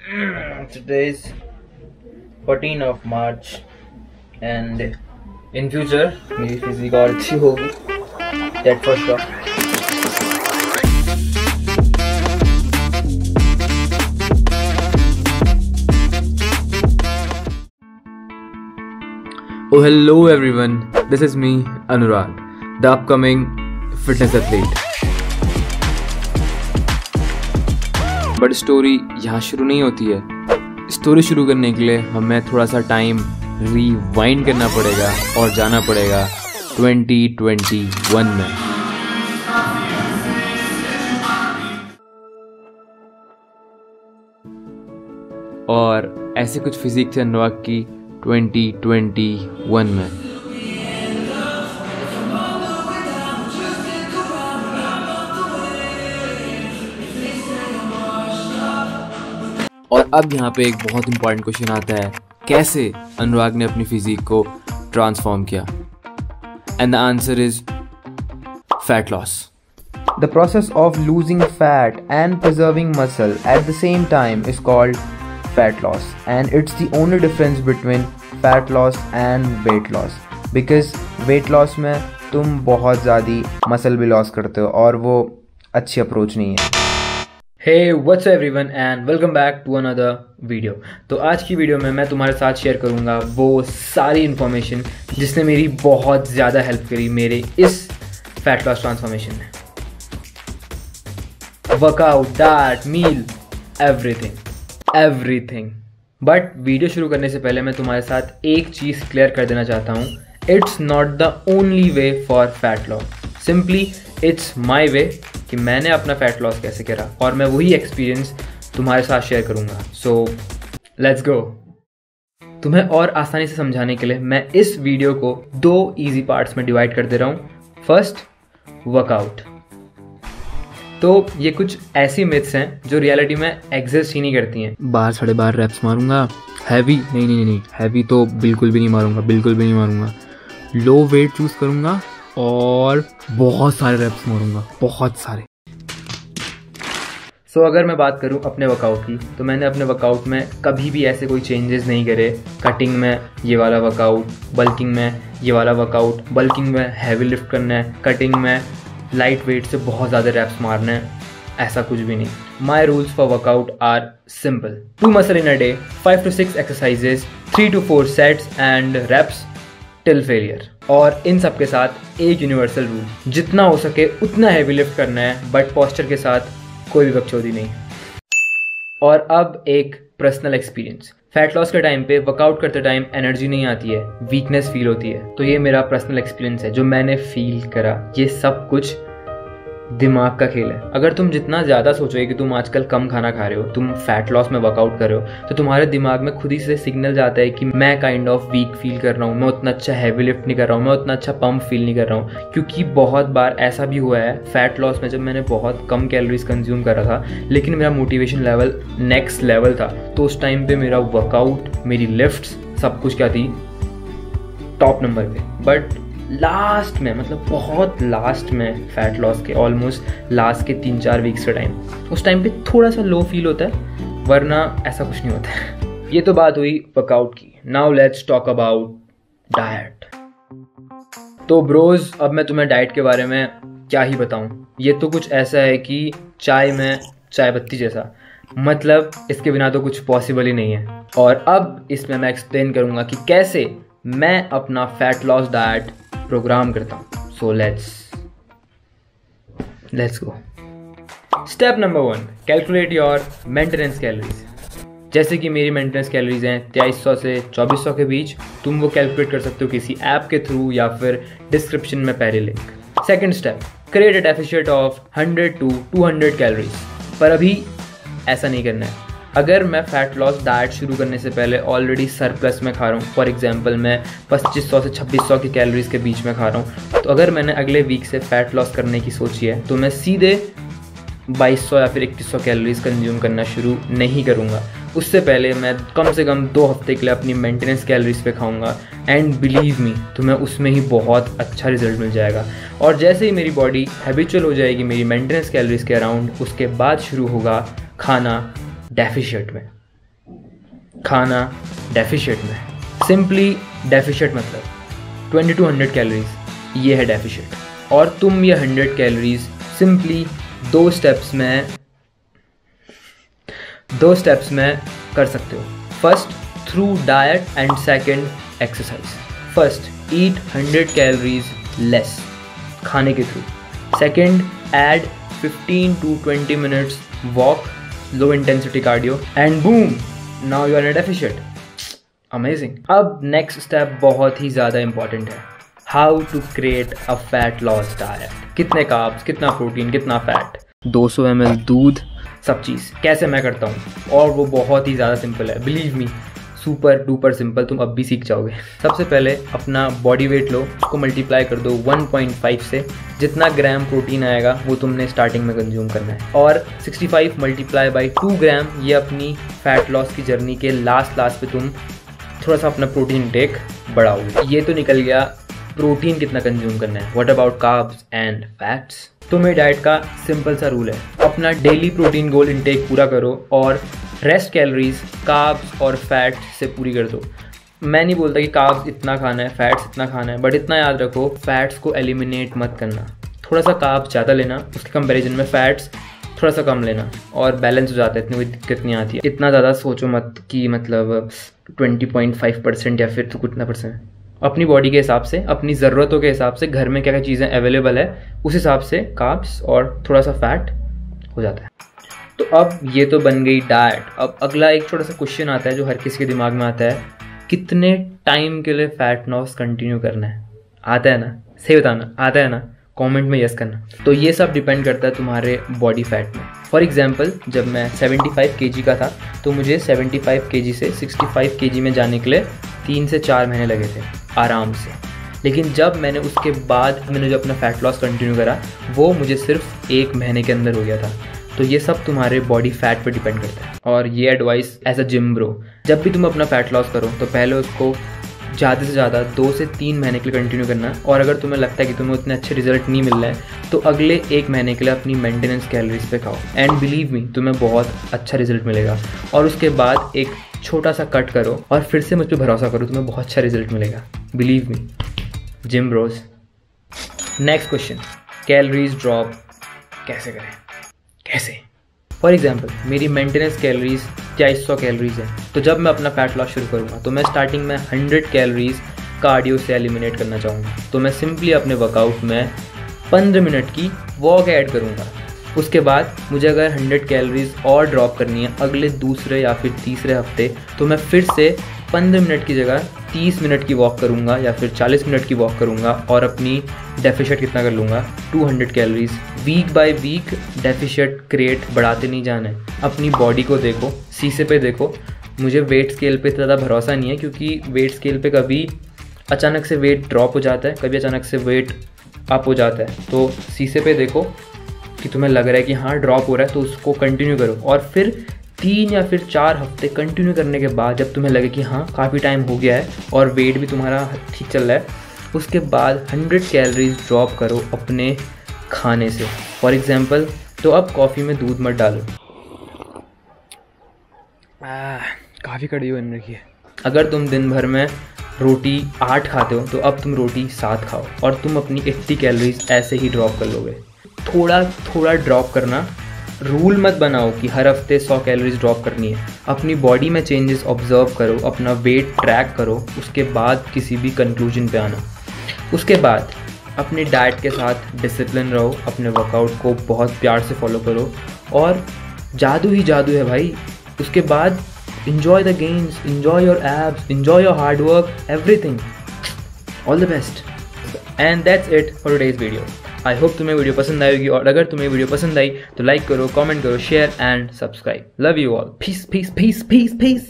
Today is 14 of March and in future मेरी physique और अच्छी होगी, that for sure. Oh, hello everyone. This is me, Anurag, the upcoming fitness athlete. But story यहाँ शुरू नहीं होती है। स्टोरी शुरू करने के लिए हमें थोड़ा सा टाइम रिवाइंड करना पड़ेगा और जाना पड़ेगा 2021 में। और ऐसे कुछ फिजिक थे अनुराग की 2021 में। और अब यहाँ पे एक बहुत इंपॉर्टेंट क्वेश्चन आता है, कैसे अनुराग ने अपनी फिजिक को ट्रांसफॉर्म किया? And the answer is fat loss. The process of losing fat and preserving muscle at the same time is called fat loss, and it's the only difference between fat loss and weight loss, because weight loss में तुम बहुत ज़्यादा muscle भी loss करते हो और वो अच्छी अप्रोच नहीं है. Hey, what's up everyone and welcome back to another video. तो आज की वीडियो में मैं तुम्हारे साथ शेयर करूँगा वो सारी इन्फॉर्मेशन जिसने मेरी बहुत ज़्यादा हेल्प करी मेरे इस फैट लॉस ट्रांसफॉर्मेशन में. Workout, diet, meal, everything. But video शुरू करने से पहले मैं तुम्हारे साथ एक चीज़ क्लियर कर देना चाहता हूँ. It's not the only way for fat loss. Simply it's my way कि मैंने अपना फैट लॉस कैसे करा और मैं वही एक्सपीरियंस तुम्हारे साथ शेयर करूँगा. So let's go. तुम्हें और आसानी से समझाने के लिए मैं इस वीडियो को 2 इजी पार्ट्स में डिवाइड कर दे रहा हूँ. First, workout. तो ये कुछ ऐसी मिथ्स हैं जो रियलिटी में एग्जिस्ट ही नहीं करती हैं. 12-12.5 रेप्स मारूंगा. हैवी नहीं, हैवी तो बिल्कुल भी नहीं मारूंगा. लो वेट चूज करूंगा और बहुत सारे रेप्स मारूंगा, बहुत सारे. सो अगर मैं बात करूं अपने वर्कआउट की, तो मैंने अपने वर्कआउट में कभी भी ऐसे कोई चेंजेस नहीं करे. कटिंग में ये वाला वर्कआउट, बल्किंग में ये वाला वर्कआउट. बल्किंग में हैवी लिफ्ट करना है, कटिंग में लाइट वेट से बहुत ज़्यादा रेप्स मारना है, ऐसा कुछ भी नहीं. My rules for workout are simple. 2 muscle in a day, 5 to 6 exercises, 3 to 4 sets and reps till failure. और इन सब के साथ एक यूनिवर्सल रूल, जितना हो सके उतना हैवी लिफ्ट करना है, बट पोस्चर के साथ कोई भी बकचोदी नहीं. और अब एक पर्सनल एक्सपीरियंस. फैट लॉस के टाइम पे वर्कआउट करते टाइम एनर्जी नहीं आती है, वीकनेस फील होती है. तो ये मेरा पर्सनल एक्सपीरियंस है जो मैंने फील करा. ये सब कुछ दिमाग का खेल है. अगर तुम जितना ज़्यादा सोचोगे कि तुम आजकल कम खाना खा रहे हो, तुम फैट लॉस में वर्कआउट कर रहे हो, तो तुम्हारे दिमाग में खुद ही से सिग्नल जाता है कि मैं काइंड ऑफ वीक फील कर रहा हूँ, मैं उतना अच्छा हैवी लिफ्ट नहीं कर रहा हूँ, मैं उतना अच्छा पंप फील नहीं कर रहा हूँ. क्योंकि बहुत बार ऐसा भी हुआ है फैट लॉस में, जब मैंने बहुत कम कैलोरीज कंज्यूम कर रहा था लेकिन मेरा मोटिवेशन लेवल नेक्स्ट लेवल था. तो उस टाइम पर मेरा वर्कआउट, मेरी लिफ्ट्स, सब कुछ क्या थी, टॉप नंबर पे. बट लास्ट में, मतलब बहुत लास्ट में, फैट लॉस के ऑलमोस्ट लास्ट के 3-4 वीक्स का टाइम, उस टाइम पे थोड़ा सा लो फील होता है, वरना ऐसा कुछ नहीं होता है. ये तो बात हुई वर्कआउट की. Now let's talk about diet. तो ब्रोज, अब मैं तुम्हें डाइट के बारे में क्या ही बताऊं. ये तो कुछ ऐसा है कि चाय में चाय पत्ती जैसा, मतलब इसके बिना तो कुछ पॉसिबल ही नहीं है. और अब इसमें मैं एक्सप्लेन करूंगा कि कैसे मैं अपना फैट लॉस डाइट प्रोग्राम करता हूँ. So let's go. Step number 1, calculate your maintenance calories. जैसे कि मेरी मेंटेनेंस कैलोरीज हैं 2300 से 2400 के बीच. तुम वो कैलकुलेट कर सकते हो किसी ऐप के थ्रू या फिर डिस्क्रिप्शन में पहले link. Second step, create a deficit of 100 to 200 calories. पर अभी ऐसा नहीं करना है. अगर मैं फैट लॉस डाइट शुरू करने से पहले ऑलरेडी सरप्लस में खा रहा हूँ, फॉर एग्जांपल मैं 2500 से 2600 की कैलोरीज के बीच में खा रहा हूँ, तो अगर मैंने अगले वीक से फैट लॉस करने की सोची है तो मैं सीधे 2200 या फिर 2100 कैलोरीज कंज्यूम करना शुरू नहीं करूँगा. उससे पहले मैं कम से कम 2 हफ्ते के लिए अपनी मेंटेनेंस कैलोरीज पे खाऊंगा. एंड बिलीव मी, तुम्हें उसमें ही बहुत अच्छा रिजल्ट मिल जाएगा. और जैसे ही मेरी बॉडी हैबिचुअल हो जाएगी मेरी मेंटेनेंस कैलोरीज के अराउंड, उसके बाद शुरू होगा खाना डेफिशिएट में. खाना डेफिशिएंट में, सिंपली डेफिशिएंट मतलब 20 to 100 कैलोरीज, ये है डेफिशिएंट। और तुम ये 100 कैलोरीज सिंपली दो स्टेप्स में कर सकते हो। First through diet and second exercise. First eat 100 calories less खाने के through. Second add 15 to 20 minutes walk, low intensity cardio, and boom, now you are in deficient. Amazing. अब नेक्स्ट स्टेप बहुत ही ज़्यादा इंपॉर्टेंट है, how to create a fat loss diet. कितने carbs, कितना protein, कितना फैट, 200 ml दूध, सब चीज़ कैसे मैं करता हूँ। और वो बहुत ही ज़्यादा सिंपल है, believe me, super duper simple, तुम अब भी सीख जाओगे। सबसे पहले अपना बॉडी वेट लो, उसको मल्टीप्लाई कर दो 1.5 से, जितना ग्राम प्रोटीन आएगा वो तुमने स्टार्टिंग में कंज्यूम करना है। और 65 मल्टीप्लाई बाई 2 ग्राम, ये अपनी फैट लॉस की जर्नी के लास्ट पे तुम थोड़ा सा अपना प्रोटीन टेक बढ़ाओगे। ये तो निकल गया प्रोटीन कितना कंज्यूम करना है। What about carbs and fats? तो मेरी डाइट का सिंपल सा रूल है, अपना डेली प्रोटीन गोल इनटेक पूरा करो और रेस्ट कैलोरीज कार्ब्स और फैट से पूरी कर दो। मैं नहीं बोलता कि कार्ब्स इतना खाना है, फैट्स इतना खाना है, बट इतना याद रखो फैट्स को एलिमिनेट मत करना। थोड़ा सा कार्ब्स ज़्यादा लेना, उसके कंपैरिजन में फैट्स थोड़ा सा कम लेना, और बैलेंस हो जाता है, इतनी कोई दिक्कत नहीं आती है। इतना ज़्यादा सोचो मत कि मतलब 20.5% या फिर तो कितना परसेंट। अपनी बॉडी के हिसाब से, अपनी ज़रूरतों के हिसाब से, घर में क्या क्या चीज़ें अवेलेबल है उस हिसाब से कार्ब्स और थोड़ा सा फैट हो जाता है। तो अब ये तो बन गई डाइट। अब अगला एक छोटा सा क्वेश्चन आता है जो हर किसी के दिमाग में आता है, कितने टाइम के लिए फैट लॉस कंटिन्यू करना है? आता है ना? सही बताना, आता है ना? कमेंट में यस करना। तो ये सब डिपेंड करता है तुम्हारे बॉडी फैट में। फॉर एग्जांपल, जब मैं 75 kg का था तो मुझे 75 kg से 65 kg में जाने के लिए 3 से 4 महीने लगे थे आराम से। लेकिन जब मैंने उसके बाद जो अपना फैट लॉस कंटिन्यू करा वो मुझे सिर्फ 1 महीने के अंदर हो गया था। तो ये सब तुम्हारे बॉडी फैट पे डिपेंड करता है। और ये advice as a gym bro, जब भी तुम अपना फैट लॉस करो तो पहले उसको ज़्यादा से ज़्यादा 2 से 3 महीने के लिए कंटिन्यू करना। और अगर तुम्हें लगता है कि तुम्हें उतने अच्छे रिजल्ट नहीं मिल रहे हैं तो अगले 1 महीने के लिए अपनी मेंटेनेंस कैलोरीज पे खाओ, एंड बिलीव मी तुम्हें बहुत अच्छा रिजल्ट मिलेगा। और उसके बाद एक छोटा सा कट करो और फिर से मुझ पर भरोसा करो, तुम्हें बहुत अच्छा रिजल्ट मिलेगा, believe me. Gym bros. Next question, calories drop कैसे करें? कैसे? फॉर एग्जाम्पल, मेरी मेंटेनेंस कैलोरीज 2300 कैलोरीज है, तो जब मैं अपना फैट लॉस शुरू करूँगा तो मैं स्टार्टिंग में 100 कैलोरीज कार्डियो से एलिमिनेट करना चाहूँगा। तो मैं सिंपली अपने वर्कआउट में 15 मिनट की वॉक ऐड करूँगा। उसके बाद मुझे अगर 100 कैलोरीज और ड्रॉप करनी है अगले दूसरे या फिर तीसरे हफ्ते, तो मैं फिर से 15 मिनट की जगह 30 मिनट की वॉक करूँगा या फिर 40 मिनट की वॉक करूँगा, और अपनी डेफिशिएंट कितना कर लूँगा? 200 calories. Week by week deficient create बढ़ाते नहीं जाना है। अपनी बॉडी को देखो, शीशे पे देखो। मुझे वेट स्केल पे ज़्यादा भरोसा नहीं है, क्योंकि वेट स्केल पे कभी अचानक से वेट ड्रॉप हो जाता है, कभी अचानक से वेट अप हो जाता है। तो शीशे पे देखो कि तुम्हें लग रहा है कि हाँ ड्रॉप हो रहा है, तो उसको कंटिन्यू करो। और फिर 3 या फिर 4 हफ्ते कंटिन्यू करने के बाद जब तुम्हें लगे कि हाँ काफ़ी टाइम हो गया है और वेट भी तुम्हारा ठीक चल रहा है, उसके बाद 100 कैलोरीज ड्रॉप करो अपने खाने से। फॉर एग्जांपल, तो अब कॉफ़ी में दूध मत डालो, काफ़ी कड़ी हो रही है। अगर तुम दिन भर में रोटी 8 खाते हो तो अब तुम रोटी 7 खाओ, और तुम अपनी 80 कैलोरीज ऐसे ही ड्रॉप कर लोगे। थोड़ा थोड़ा ड्रॉप करना, रूल मत बनाओ कि हर हफ्ते 100 कैलोरीज ड्रॉप करनी है। अपनी बॉडी में चेंजेस ऑब्जर्व करो, अपना वेट ट्रैक करो, उसके बाद किसी भी कंक्लूजन पे आना। उसके बाद अपनी डाइट के साथ डिसिप्लिन रहो, अपने वर्कआउट को बहुत प्यार से फॉलो करो, और जादू ही जादू है भाई। उसके बाद enjoy the gains, enjoy your abs, enjoy your hard work, everything. All the best. And that's it for today's video. I hope तुम्हें वीडियो पसंद आएगी, और अगर तुम्हें वीडियो पसंद आई तो लाइक करो, कमेंट करो, share and subscribe. Love you all. Peace, peace, peace, peace, peace.